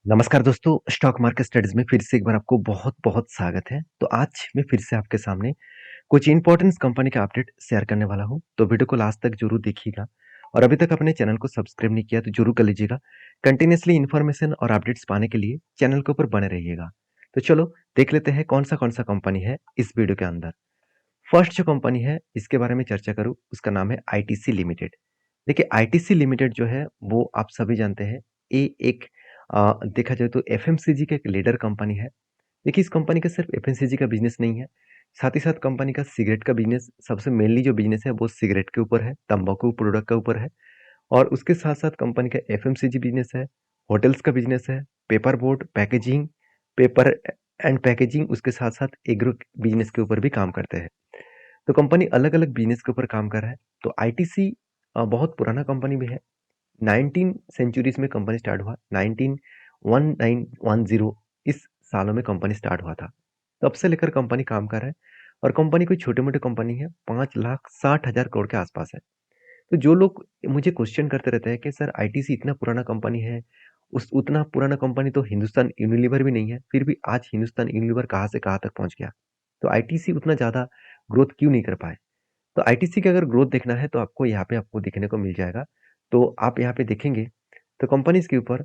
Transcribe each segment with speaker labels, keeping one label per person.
Speaker 1: नमस्कार दोस्तों, stock market studies में फिर से एक बार आपको बहुत-बहुत स्वागत है। तो आज मैं फिर से आपके सामने कुछ इम्पोर्टेंस कंपनी का अपडेट शेयर करने वाला हूँ, तो वीडियो को लास्ट तक ज़रूर देखिएगा और अभी तक अपने चैनल को सब्सक्राइब नहीं किया तो ज़रूर कर लीजिएगा। कंटिन्यूअसली इन्फॉर्मेशन और अपडेट्स पाने के लिए चैनल के ऊपर बने रहिएगा। तो चलो देख लेते हैं कौन-सा कंपनी है इस वीडियो के अंदर। फर्स्ट जो कंपनी है इसके बारे में चर्चा करूँ, उसका नाम है आईटीसी लिमिटेड। देखिए आईटीसी लिमिटेड जो है वो आप सभी जानते हैं, ये एक देखा जाए तो एफएमसीजी का एक लीडर कंपनी है। देखिए इस कंपनी का सिर्फ एफएमसीजी का बिजनेस नहीं है, साथ ही साथ कंपनी का सिगरेट का बिजनेस, सबसे मेनली जो बिजनेस है वो सिगरेट के ऊपर है, तंबाकू प्रोडक्ट के ऊपर है। और उसके साथ साथ कंपनी का एफएमसीजी बिजनेस है, होटल्स का बिजनेस है, paper board packaging, paper and packaging, उसके साथ साथ एग्रो बिजनेस के ऊपर भी काम करते हैं। तो कंपनी अलग अलग बिजनेस के ऊपर काम कर रहा है। तो आईटीसी बहुत पुराना कंपनी भी है। 19 सेंचुरीज में कंपनी स्टार्ट हुआ, 191910 इस सालों में कंपनी स्टार्ट हुआ था। तब से लेकर कंपनी काम कर रहा है और कंपनी कोई छोटी मोटी कंपनी है, 5,60,000 करोड़ के आसपास है। तो जो लोग मुझे क्वेश्चन करते रहते हैं कि सर आईटीसी इतना पुराना कंपनी है, उस उतना पुराना कंपनी तो हिंदुस्तान यूनिलीवर भी नहीं है, फिर भी आज हिंदुस्तान यूनिलीवर कहाँ से कहाँ तक पहुंच गया। तो आईटीसी उतना ज्यादा ग्रोथ क्यों नहीं कर पाए। तो आईटीसी का अगर ग्रोथ देखना है तो आपको यहाँ पे आपको देखने को मिल जाएगा। तो आप यहाँ पे देखेंगे तो कंपनीज के ऊपर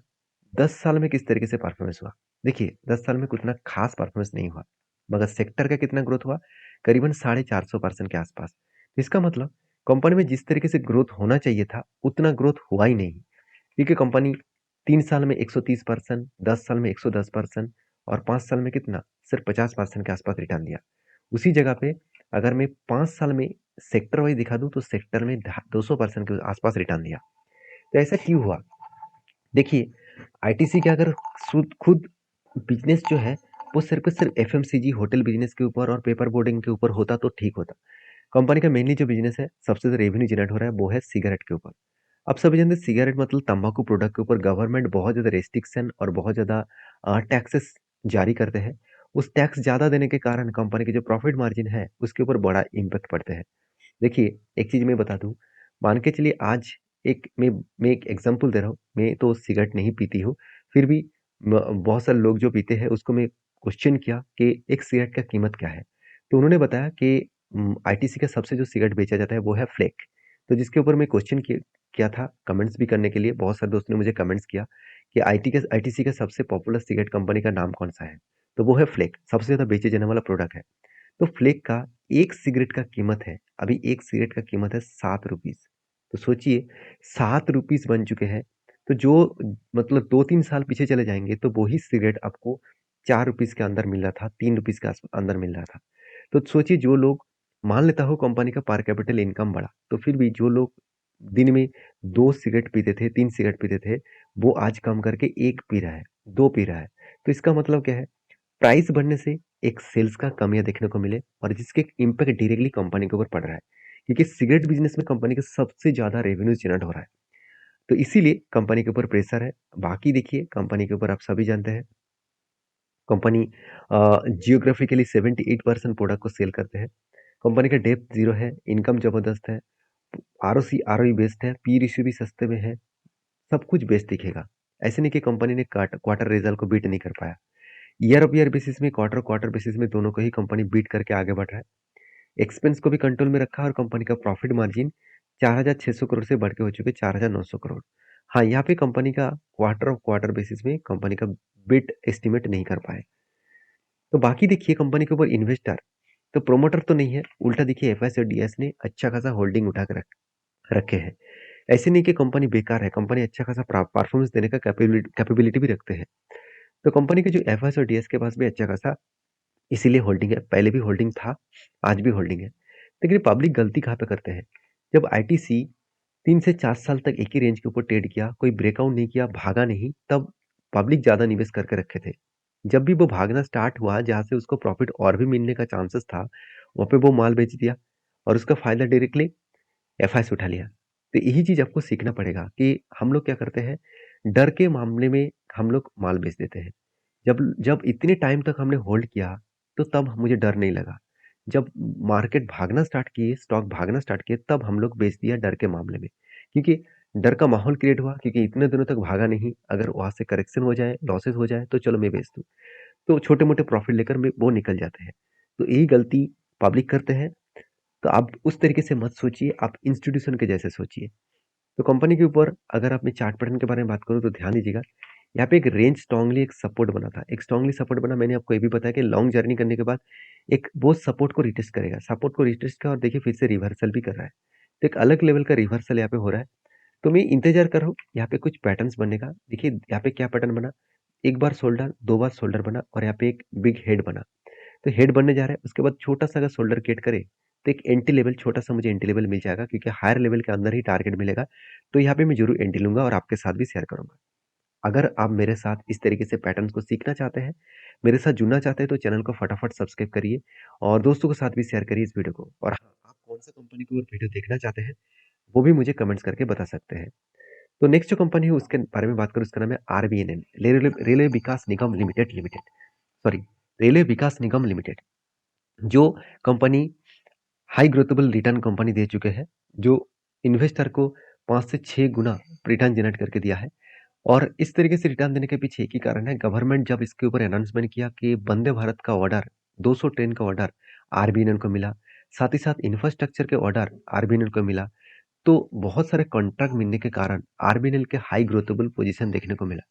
Speaker 1: 10 साल में किस तरीके से परफॉर्मेंस हुआ। देखिए 10 साल में कुछ ना खास परफॉर्मेंस नहीं हुआ, मगर सेक्टर का कितना ग्रोथ हुआ, करीबन 450% के आसपास। इसका मतलब कंपनी में जिस तरीके से ग्रोथ होना चाहिए था उतना ग्रोथ हुआ ही नहीं, क्योंकि कंपनी 3 साल में 130%, 10 साल में 110% और 5 साल में कितना, सिर्फ 50% के आसपास रिटर्न दिया। उसी जगह पे अगर मैं 5 साल में सेक्टर वाइज दिखा दूं तो सेक्टर में 200% के आसपास रिटर्न दिया। तो ऐसा क्यों हुआ। देखिए आईटीसी का अगर खुद बिजनेस जो है वो सिर्फ एफएमसीजी होटल बिजनेस के ऊपर और पेपर बोर्डिंग के ऊपर होता तो ठीक होता। कंपनी का मेनली जो बिजनेस है, सबसे ज्यादा रेवेन्यू जनरेट हो रहा है वो है सिगरेट के ऊपर। अब सभी जानते हैं सिगरेट मतलब तंबाकू प्रोडक्ट के ऊपर गवर्नमेंट बहुत ज्यादा रेस्ट्रिक्शन और बहुत ज्यादा टैक्सेस जारी करते हैं। उस टैक्स ज्यादा देने के कारण कंपनी के जो प्रॉफिट मार्जिन है उसके ऊपर बड़ा इम्पैक्ट पड़ते हैं। देखिए एक चीज मैं बता दूं, मान के चलिए आज मैं एक एग्जांपल दे रहा हूँ, मैं तो सिगरेट नहीं पीती हूँ, फिर भी बहुत सारे लोग जो पीते हैं उसको मैं क्वेश्चन किया कि एक सिगरेट का कीमत क्या है। तो उन्होंने बताया कि आईटीसी का सबसे जो सिगरेट बेचा जाता है वो है फ्लेक। तो जिसके ऊपर मैं क्वेश्चन किया था कमेंट्स भी करने के लिए, बहुत सारे दोस्तों ने मुझे कमेंट्स किया कि आईटीसी का सबसे पॉपुलर सिगरेट कंपनी का नाम कौन सा है। तो वो है फ्लेक, सबसे ज्यादा बेचे जाने वाला प्रोडक्ट है। तो फ्लेक का एक सिगरेट का कीमत है, अभी एक सिगरेट का कीमत है 7 रुपीज। तो सोचिए 7 रुपीज बन चुके हैं। तो जो मतलब 2-3 साल पीछे चले जाएंगे तो वही सिगरेट आपको 4 रुपीज के अंदर मिल रहा था, 3 रुपीज के अंदर मिल रहा था। तो सोचिए जो लोग, मान लेता हो कंपनी का पर कैपिटल इनकम बढ़ा, तो फिर भी जो लोग दिन में 2 सिगरेट पीते थे, 3 सिगरेट पीते थे, वो आज कम करके एक पी रहा है, दो पी रहा है। तो इसका मतलब क्या है, प्राइस बढ़ने से एक सेल्स का कमियां देखने को मिले और जिसके इम्पैक्ट डायरेक्टली कंपनी के ऊपर पड़ रहा है, क्योंकि सिगरेट बिजनेस में कंपनी का सबसे ज्यादा रेवेन्यू जनरेट हो रहा है। तो इसीलिए कंपनी के ऊपर प्रेशर है। बाकी देखिए कंपनी के ऊपर आप सभी जानते हैं, कंपनी जियोग्राफिकली 78% प्रोडक्ट को सेल करते हैं। कंपनी का डेप्थ जीरो है, इनकम जबरदस्त है, आरओसी आरओई बेस्ड है, पी रेशियो भी सस्ते में है, सब कुछ बेस्ट दिखेगा। ऐसे नहीं कि कंपनी ने क्वार्टर रिजल्ट को बीट नहीं कर पाया। ईयर ऑफ ईयर बेसिस में, क्वार्टर क्वार्टर बेसिस में दोनों को ही कंपनी बीट करके आगे बढ़ रहा है। एक्सपेंस को भी कंट्रोल में रखा और कंपनी का प्रॉफिट मार्जिन 4,600 करोड़ से बढ़ के हो चुके 4,900 करोड़। हाँ, यहाँ पे कंपनी का क्वार्टर ऑफ क्वार्टर बेसिस में कंपनी का बिट एस्टिमेट नहीं कर पाए। तो बाकी देखिए कंपनी के ऊपर इन्वेस्टर, तो प्रोमोटर तो नहीं है, उल्टा देखिए एफएस और डीएस ने अच्छा खासा होल्डिंग उठा के रखे हैं। ऐसे नहीं कि कंपनी बेकार है, कंपनी अच्छा खासा परफॉर्मेंस देने का कैपेबिलिटी भी रखते हैं। तो कंपनी के जो एफएस और डीएस के पास भी अच्छा खासा इसीलिए होल्डिंग है, पहले भी होल्डिंग था, आज भी होल्डिंग है। लेकिन पब्लिक गलती कहाँ पे करते हैं, जब आईटीसी 3 से 4 साल तक एक ही रेंज के ऊपर ट्रेड किया, कोई ब्रेकआउट नहीं किया, भागा नहीं, तब पब्लिक ज्यादा निवेश करके रखे थे। जब भी वो भागना स्टार्ट हुआ, जहां से उसको प्रॉफिट और भी मिलने का चांसेस था, वहां पे वो माल बेच दिया और उसका फायदा डायरेक्टली एफआई उठा लिया। तो यही चीज आपको सीखना पड़ेगा कि हम लोग क्या करते हैं, डर के मामले में हम लोग माल बेच देते हैं। जब जब इतने टाइम तक हमने होल्ड किया तो तब मुझे डर नहीं लगा। जब मार्केट भागना स्टार्ट किए, स्टॉक भागना स्टार्ट किए, तब हम लोग बेच दिया डर के मामले में। क्योंकि डर का माहौल क्रिएट हुआ क्योंकि इतने दिनों तक भागा नहीं, अगर वहाँ से करेक्शन हो जाए, लॉसेस हो जाए तो चलो मैं बेच दूँ। तो छोटे-मोटे प्रॉफ़िट लेकर में वो निकल जाते हैं। तो यही गलती पब्लिक करते हैं, तो आप उस तरीके से मत सोचिए, आप इंस्टीट्यूशन के जैसे सोचिए। तो कंपनी के ऊपर अगर आप मैं चार्ट पैटर्न के बारे में बात करूँ तो ध्यान दीजिएगा, यहाँ पे एक रेंज स्ट्रांगली एक सपोर्ट बना था। एक स्ट्रांगली सपोर्ट बना, मैंने आपको ये भी बताया कि लॉन्ग जर्नी करने के बाद एक वो सपोर्ट को रिटेस्ट करेगा। सपोर्ट को रिटेस्ट किया और देखिए फिर से रिवर्सल भी कर रहा है। तो एक अलग लेवल का रिवर्सल यहाँ पे हो रहा है। तो मैं इंतज़ार कर रहा हूँ, यहाँ पे कुछ पैटर्न्स बनने का। देखिए यहाँ पे क्या पैटर्न बना, एक बार शोल्डर, 2 बार शोल्डर बना और यहाँ पे एक बिग हेड बना। तो हेड बनने जा रहा है, उसके बाद छोटा-सा अगर शोल्डर क्रिएट करे, तो एक एंट्री लेवल छोटा-सा मुझे एंट्री लेवल मिल जाएगा क्योंकि हायर लेवल के अंदर ही टारगेट मिलेगा। तो यहाँ पे मैं ज़रूर एंट्री लूँगा और आपके साथ भी शेयर करूँगा। अगर आप मेरे साथ इस तरीके से पैटर्न्स को सीखना चाहते हैं, मेरे साथ जुड़ना चाहते हैं तो चैनल को फटाफट सब्सक्राइब करिए और दोस्तों के साथ भी शेयर करिए इस वीडियो को। और हाँ, आप कौन-सा कंपनी की और वीडियो देखना चाहते हैं, वो भी मुझे कमेंट्स करके बता सकते हैं। तो नेक्स्ट जो कंपनी है उसके बारे में बात करूँ, उसका नाम है आरबीएनएल, रेलवे विकास निगम लिमिटेड लिमिटेड, सॉरी, रेलवे विकास निगम लिमिटेड। जो कंपनी हाई ग्रोथेबल रिटर्न कंपनी दे चुके हैं, जो इन्वेस्टर को 5 से 6 गुना रिटर्न जनरेट करके दिया है। और इस तरीके से रिटर्न देने के पीछे एक ही कारण है, गवर्नमेंट जब इसके ऊपर अनाउंसमेंट किया कि वंदे भारत का ऑर्डर, 200 ट्रेन का ऑर्डर आरबीएनएल को मिला, साथ ही साथ इंफ्रास्ट्रक्चर के ऑर्डर आरबीएनएल को मिला, तो बहुत सारे कॉन्ट्रैक्ट मिलने के कारण आरबीएनएल के हाई ग्रोथेबल पोजीशन देखने को मिला।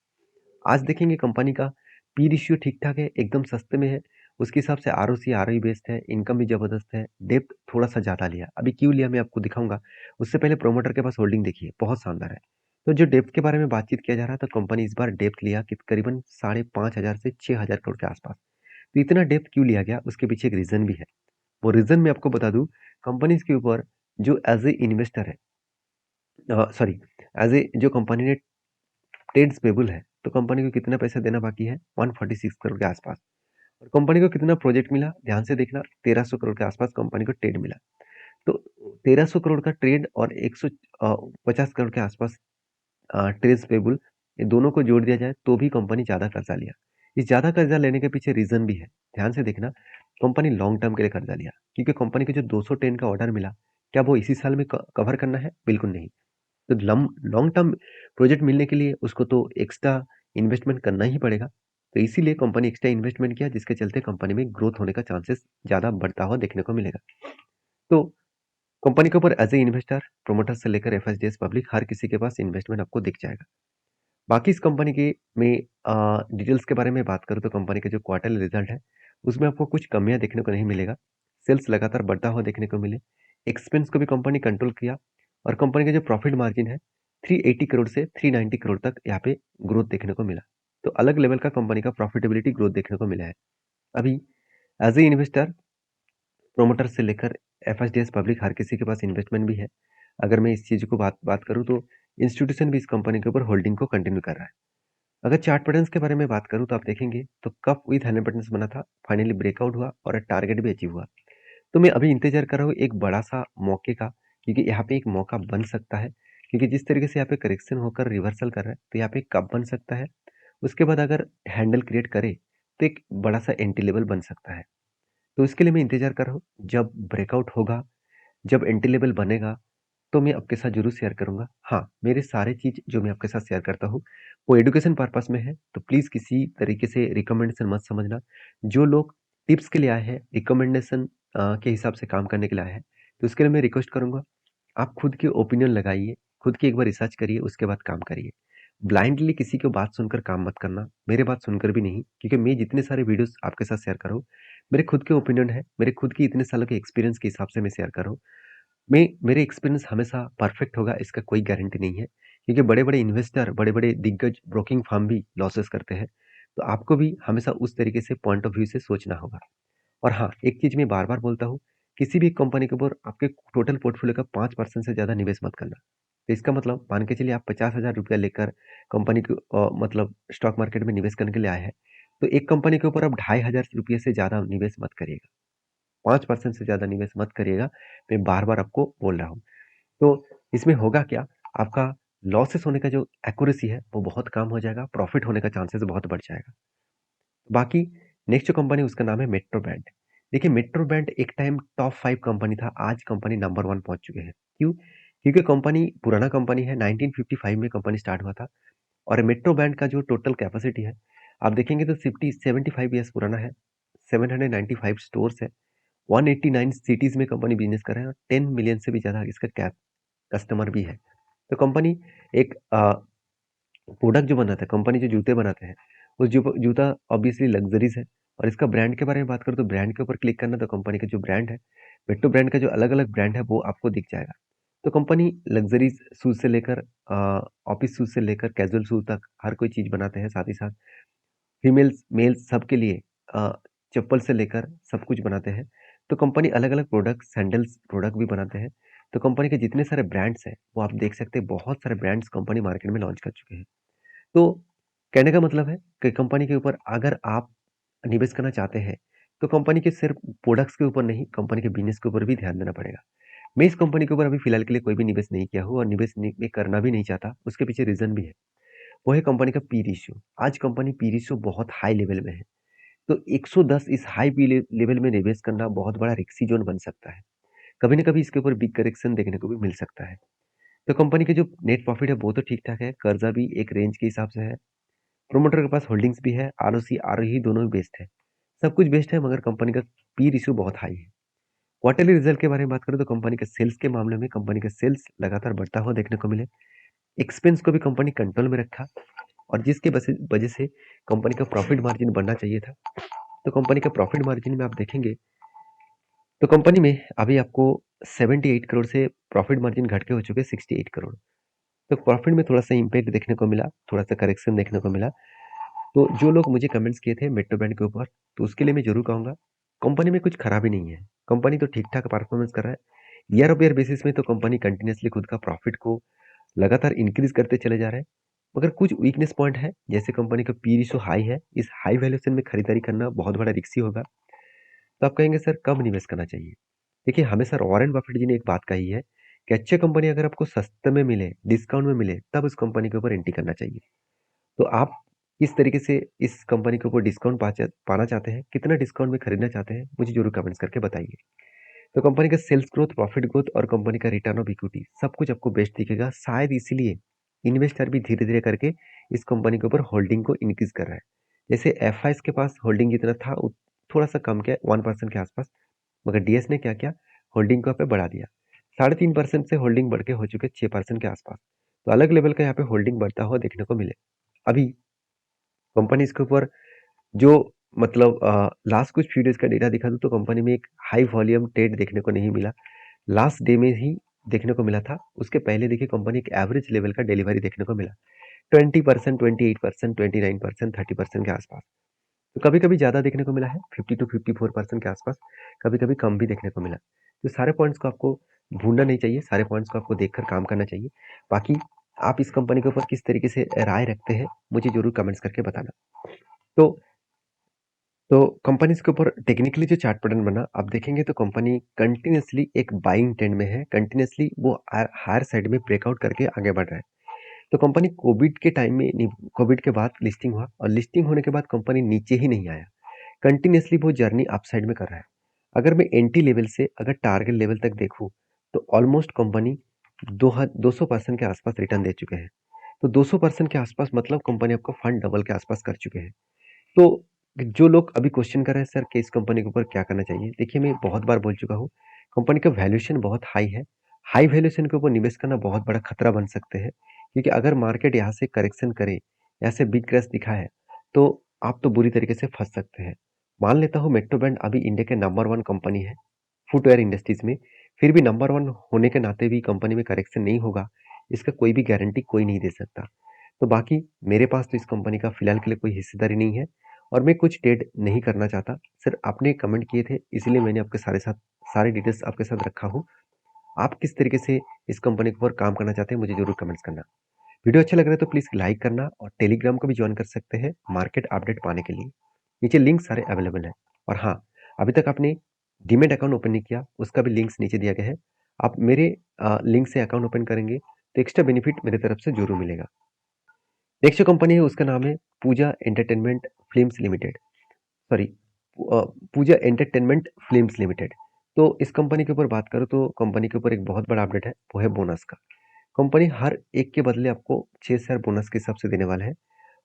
Speaker 1: आज देखेंगे कंपनी का पी रेशियो ठीक-ठाक है, एकदम सस्ते में है। उसके हिसाब से आरओसी, आरओई बेस्ड है, इनकम भी ज़बरदस्त है, डेप्थ थोड़ा-सा ज़्यादा लिया। अभी क्यों लिया मैं आपको दिखाऊँगा। उससे पहले प्रोमोटर के पास होल्डिंग देखिए, बहुत शानदार है। तो जो डेप्थ के बारे में बातचीत किया जा रहा था, कंपनी इस बार डेप्थ लिया कि करीबन 5,500 से 6,000 करोड़ के आसपास। तो इतना डेप्थ क्यों लिया गया, उसके पीछे एक रीज़न भी है। वो रीज़न मैं आपको बता दूँ, कंपनीज़ के ऊपर जो एज़ ए इन्वेस्टर है, सॉरी, एज़ ए जो कंपनी ने ट्रेड्स पेबल है, तो कंपनी को कितना पैसा देना बाकी है? 146 करोड़ के आसपास। और कंपनी को कितना प्रोजेक्ट मिला? ध्यान से देखना, 1300 करोड़ के आसपास कंपनी को ट्रेड मिला। तो 1300 करोड़ का ट्रेड और 150 करोड़ के आसपास ट्रेड्स पेबल, ये दोनों को जोड़ दिया जाए तो भी कंपनी ज़्यादा कर्जा लिया। इस ज़्यादा कर्जा लेने के पीछे रीज़न भी है। ध्यान से देखना, कंपनी लॉन्ग टर्म के लिए कर्जा लिया क्योंकि कंपनी को जो 200 ट्रेन का ऑर्डर मिला, क्या वो इसी साल में कवर करना है? बिल्कुल नहीं। तो लॉन्ग टर्म प्रोजेक्ट मिलने के लिए उसको तो एक्स्ट्रा इन्वेस्टमेंट करना ही पड़ेगा। तो इसीलिए कंपनी एक्स्ट्रा इन्वेस्टमेंट किया जिसके चलते कंपनी में ग्रोथ होने का चांसेस ज़्यादा बढ़ता हुआ देखने को मिलेगा। तो कंपनी के ऊपर एज ए इन्वेस्टर, प्रोमोटर से लेकर एफएसडीएस पब्लिक हर किसी के पास इन्वेस्टमेंट आपको दिख जाएगा। बाकी इस कंपनी के में डिटेल्स के बारे में बात करूँ तो कंपनी का जो क्वार्टरली रिजल्ट है, उसमें आपको कुछ कमियाँ देखने को नहीं मिलेगा। सेल्स लगातार बढ़ता हुआ देखने को मिले। एक्सपेंस को भी कंपनी कंट्रोल किया और कंपनी का जो प्रॉफिट मार्जिन है, 380 करोड़ से 390 करोड़ तक यहाँ पे ग्रोथ देखने को मिला। तो अलग लेवल का कंपनी का प्रॉफिटेबिलिटी ग्रोथ देखने को मिला है। अभी एज ए इन्वेस्टर, प्रोमोटर से लेकर एफएसडीएस पब्लिक हर किसी के पास इन्वेस्टमेंट भी है। अगर मैं इस चीज़ को बात बात करूँ तो इंस्टीट्यूशन भी इस कंपनी के ऊपर होल्डिंग को कंटिन्यू कर रहा है। अगर चार्ट पैटर्न्स के बारे में बात करूँ तो आप देखेंगे तो कप विद हैंडल पैटर्न्स बना था, फाइनली ब्रेकआउट हुआ और टारगेट भी अचीव हुआ। तो मैं अभी इंतज़ार कर रहा हूँ एक बड़ा-सा मौके का, क्योंकि यहाँ पे एक मौका बन सकता है, क्योंकि जिस तरीके से यहाँ पे करेक्शन होकर रिवर्सल कर रहा है, तो यहाँ पे कप बन सकता है। उसके बाद अगर हैंडल क्रिएट करे, तो एक बड़ा-सा एंट्री लेवल बन सकता है। तो इसके लिए मैं इंतज़ार कर रहा हूँ, जब ब्रेकआउट होगा, जब एंट्री लेवल बनेगा, तो मैं आपके साथ ज़रूर शेयर करूँगा। हाँ, मेरे सारे चीज़ जो मैं आपके साथ शेयर करता हूँ, वो एजुकेशन पर्पज़ में है, तो प्लीज़ किसी तरीके से रिकमेंडेशन मत समझना। जो लोग टिप्स के लिए आए हैं, रिकमेंडेशन के हिसाब से काम करने के लिए आए हैं, तो उसके लिए मैं रिक्वेस्ट करूँगा, आप खुद की ओपिनियन लगाइए, खुद की एक बार रिसर्च करिए, उसके बाद काम करिए। ब्लाइंडली किसी की बात सुनकर काम मत करना, मेरे बात सुनकर भी नहीं, क्योंकि मैं जितने सारे वीडियोज़ आपके साथ शेयर कर रहा हूँ, मेरे खुद के ओपिनियन है, मेरे खुद की इतने सालों के एक्सपीरियंस के हिसाब से मैं शेयर कर रहा हूँ। मेरे एक्सपीरियंस हमेशा परफेक्ट होगा इसका कोई गारंटी नहीं है, क्योंकि बड़े-बड़े इन्वेस्टर, बड़े-बड़े दिग्गज ब्रोकिंग फर्म भी लॉसेस करते हैं। तो आपको भी हमेशा उस तरीके से पॉइंट ऑफ व्यू से सोचना होगा। और हाँ, एक चीज़ मैं बार-बार बोलता हूँ, किसी भी कंपनी के ऊपर आपके टोटल पोर्टफोलियो का 5% से ज़्यादा निवेश मत करना। तो इसका मतलब मान के चलिए आप ₹50,000 लेकर कंपनी को मतलब स्टॉक मार्केट में निवेश करने के लिए आए हैं, तो एक कंपनी के ऊपर आप ₹2,500 से ज़्यादा निवेश मत करिएगा। 5% से ज़्यादा निवेश मत करिएगा, मैं बार-बार आपको बोल रहा हूँ। तो इसमें होगा क्या, आपका लॉसेस होने का जो एक्यूरेसी है, वो बहुत कम हो जाएगा, प्रॉफ़िट होने का चांसेस बहुत बढ़ जाएगा। बाकी नेक्स्ट जो कंपनी है उसका नाम है मेट्रो बैंड। देखिए मेट्रो बैंड एक टाइम टॉप 5 कंपनी था, आज कंपनी नंबर 1 पहुँच चुके हैं। क्यों? क्योंकि कंपनी पुराना कंपनी है, 1955 में कंपनी स्टार्ट हुआ था और मेट्रो बैंक का जो टोटल कैपेसिटी है, आप देखेंगे तो 75 ईयर्स पुराना है, 795 स्टोर्स है, 189 सिटीज़ में कंपनी बिज़नेस कर रहा है और 10 मिलियन से भी ज़्यादा इसका कस्टमर भी है। तो कंपनी एक प्रोडक्ट जो बनाता है, कंपनी जो जूते बनाते हैं, वो जूता ऑब्वियसली लग्ज़रीज़ है और इसका ब्रांड के बारे में बात करूँ तो ब्रांड के ऊपर क्लिक करना तो कंपनी का जो ब्रांड है, मेट्रो ब्रांड का जो अलग-अलग ब्रांड है वो आपको दिख जाएगा। तो कंपनी लग्ज़रीज़ शूज़ से लेकर ऑफ़िस शूज़ से लेकर कैजुअल शूज़ तक हर कोई चीज़ बनाते हैं, साथ ही साथ फीमेल्स, मेल्स सबके लिए अ, चप्पल से लेकर सब कुछ बनाते हैं। तो कंपनी अलग-अलग प्रोडक्ट, सैंडल्स प्रोडक्ट भी बनाते हैं। तो कंपनी के जितने सारे ब्रांड्स हैं, वो आप देख सकते हैं बहुत सारे ब्रांड्स कंपनी मार्केट में लॉन्च कर चुके हैं। तो कहने का मतलब है कि कंपनी के ऊपर अगर आप निवेश करना चाहते हैं, तो कंपनी के सिर्फ प्रोडक्ट्स के ऊपर नहीं, कंपनी के बिज़नेस के ऊपर भी ध्यान देना पड़ेगा। मैं इस कंपनी के ऊपर अभी फिलहाल के लिए कोई भी निवेश नहीं किया हूँ और निवेश नहीं मैं करना भी नहीं चाहता, उसके पीछे रीज़न भी है। वो है कंपनी का पी रेशियो। आज कंपनी पी रेशियो बहुत हाई लेवल में है। तो 110 इस हाई पी लेवल में निवेश करना बहुत बड़ा रिस्की ज़ोन बन सकता है। कभी न कभी इसके ऊपर बिग करेक्शन देखने को भी मिल सकता है। तो कंपनी के जो नेट प्रॉफिट है वो तो ठीक-ठाक है, कर्ज़ा भी एक रेंज के हिसाब से है, प्रोमोटर के पास होल्डिंग्स भी है, आरओसी, आरओई दोनों ही बेस्ट है। सब कुछ बेस्ट है मगर कंपनी का पी रेशियो बहुत हाई है। क्वार्टरली रिजल्ट के बारे में बात करें तो कंपनी के सेल्स के मामले में कंपनी का सेल्स लगातार बढ़ता हुआ देखने को मिले। एक्सपेंस को भी कंपनी कंट्रोल में रखा और जिसके वजह से कंपनी का प्रॉफिट मार्जिन बढ़ना चाहिए था। तो कंपनी का प्रॉफिट मार्जिन में आप देखेंगे तो कंपनी में अभी आपको 78 करोड़ से प्रॉफिट मार्जिन घट के हो चुके हैं 68 करोड़। तो प्रॉफिट में थोड़ा-सा इम्पैक्ट देखने को मिला, थोड़ा-सा करेक्शन देखने को मिला। तो जो लोग मुझे कमेंट्स किए थे मेट्रो ब्रांड के ऊपर, तो उसके लिए मैं ज़रूर कहूँगा, कंपनी में कुछ खराबी नहीं है। कंपनी तो ठीक-ठाक परफॉर्मेंस कर रहा है। ईयर ऑफ ईयर बेसिस में तो कंपनी कंटीन्यूअसली खुद का प्रॉफिट को लगातार इंक्रीज़ करते चले जा रहे हैं। मगर कुछ वीकनेस पॉइंट है, जैसे कंपनी का पी रेशियो हाई है, इस हाई वैल्यूएशन में खरीदारी करना बहुत बड़ा रिस्की होगा। तो आप कहेंगे सर कब निवेश करना चाहिए? देखिए हमेशा वॉरेन बफेट जी ने एक बात कही है कि अच्छी कंपनी अगर आपको सस्ते में मिले, डिस्काउंट में मिले, तब उस कंपनी के ऊपर एंट्री करना चाहिए। तो आप किस तरीके से इस कंपनी के ऊपर डिस्काउंट पाना चाहते हैं? कितना डिस्काउंट में खरीदना चाहते हैं? मुझे ज़रूर कमेंट्स करके बताइए। तो कंपनी का सेल्स ग्रोथ, प्रॉफिट ग्रोथ और कंपनी का रिटर्न ऑफ इक्विटी सब कुछ आपको बेस्ट दिखेगा। शायद इसीलिए इन्वेस्टर भी धीरे-धीरे करके इस कंपनी के ऊपर होल्डिंग को इंक्रीज़ कर रहा है। जैसे एफआईज़ के पास होल्डिंग जितना था थोड़ा-सा कम किया 1% के आसपास, मगर डीएस ने क्या किया? होल्डिंग को यहाँ पे बढ़ा दिया। 3.5% से होल्डिंग बढ़ के हो चुके 6% के आसपास। तो अलग लेवल का यहाँ पे होल्डिंग बढ़ता हुआ देखने को मिले। अभी कंपनीज़ के ऊपर जो मतलब लास्ट कुछ फ्यू डेज़ का डेटा दिखा दूँ तो कंपनी में एक हाई वॉल्यूम ट्रेड देखने को नहीं मिला। लास्ट डे में ही देखने को मिला था। उसके पहले देखिए कंपनी एक एवरेज लेवल का डिलीवरी देखने को मिला। 20%, 28%, 29%, 30% के आसपास। तो कभी-कभी ज़्यादा देखने को मिला है, 50 टू 54% के आसपास, कभी-कभी कम भी देखने को मिला। तो सारे पॉइंट्स को आपको भूलना नहीं चाहिए, सारे पॉइंट्स को आपको देखकर काम करना चाहिए। बाकी आप इस कंपनी के ऊपर किस तरीके से राय रखते हैं, मुझे ज़रूर कमेंट्स करके बताना। तो तो कंपनीज़ के ऊपर टेक्निकली जो चार्ट पैटर्न बना, आप देखेंगे तो कंपनी कंटीन्यूअसली एक बाइंग ट्रेंड में है, कंटीन्यूअसली वो हायर साइड में ब्रेकआउट करके आगे बढ़ रहा है। तो कंपनी कोविड के टाइम में कोविड के बाद लिस्टिंग हुआ और लिस्टिंग होने के बाद कंपनी नीचे ही नहीं आया। कंटीन्यूअसली वो जर्नी अपसाइड में कर रहा है। अगर मैं एंट्री लेवल से अगर टारगेट लेवल तक देखूँ, तो ऑलमोस्ट कंपनी 200% के आसपास रिटर्न दे चुके हैं। तो 200% के आसपास मतलब कंपनी आपका फंड डबल के आसपास कर चुके हैं। तो जो लोग अभी क्वेश्चन कर रहे हैं सर कि इस कंपनी के ऊपर क्या करना चाहिए? देखिए मैं बहुत बार बोल चुका हूँ, कंपनी का वैल्यूएशन बहुत हाई है। हाई वैल्यूएशन के ऊपर निवेश करना बहुत बड़ा खतरा बन सकते हैं, क्योंकि अगर मार्केट यहाँ से करेक्शन करे, यहाँ से बिग क्रैश दिखाए, तो आप तो बुरी तरीके से फँस सकते हैं। मान लेता हूँ मेट्रो ब्रांड अभी इंडिया के नंबर 1 कंपनी है, फुटवियर इंडस्ट्रीज़ में, फिर भी नंबर 1 होने के नाते भी कंपनी में करेक्शन नहीं होगा, इसका कोई भी गारंटी कोई नहीं दे सकता। तो बाकी मेरे पास तो इस कंपनी का फिलहाल के लिए कोई हिस्सेदारी नहीं है और मैं कुछ ट्रेड नहीं करना चाहता। सिर्फ आपने कमेंट किए थे इसीलिए मैंने आपके सारे डिटेल्स आपके साथ रखा हूँ। आप किस तरीके से इस कंपनी के ऊपर काम करना चाहते हैं मुझे ज़रूर कमेंट्स करना। वीडियो अच्छा लग रहा है तो प्लीज़ लाइक करना और टेलीग्राम को भी जॉइन कर सकते हैं मार्केट अपडेट पाने के लिए। नीचे लिंक सारे अवेलेबल हैं। और हाँ, अभी तक आपने डीमैट अकाउंट ओपन नहीं किया, उसका भी लिंक्स नीचे दिया गया है। आप मेरे लिंक से अकाउंट ओपन करेंगे तो एक्स्ट्रा बेनिफिट मेरे तरफ से ज़रूर मिलेगा। नेक्स्ट जो कंपनी है उसका नाम है पूजा एंटरटेनमेंट फिल्म्स लिमिटेड। सॉरी पूजा एंटरटेनमेंट फिल्म्स लिमिटेड। तो इस कंपनी के ऊपर बात करूँ तो कंपनी के ऊपर एक बहुत बड़ा अपडेट है, वो है बोनस का। कंपनी हर एक के बदले आपको 6 शेयर बोनस के हिसाब से देने वाला है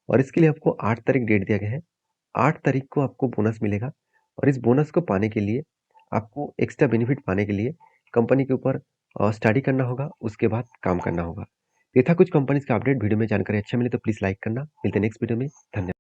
Speaker 1: और इसके लिए आपको 8 तारीख डेट दिया गया है। 8 तारीख को आपको बोनस मिलेगा और इस बोनस को पाने के लिए आपको एक्स्ट्रा बेनिफिट पाने के लिए कंपनी के ऊपर स्टडी करना होगा, उसके बाद काम करना होगा। ये था कुछ कंपनीज़ का अपडेट। वीडियो में जानकारी अच्छा मिले तो प्लीज़ लाइक करना। मिलते हैं नेक्स्ट वीडियो में। धन्यवाद।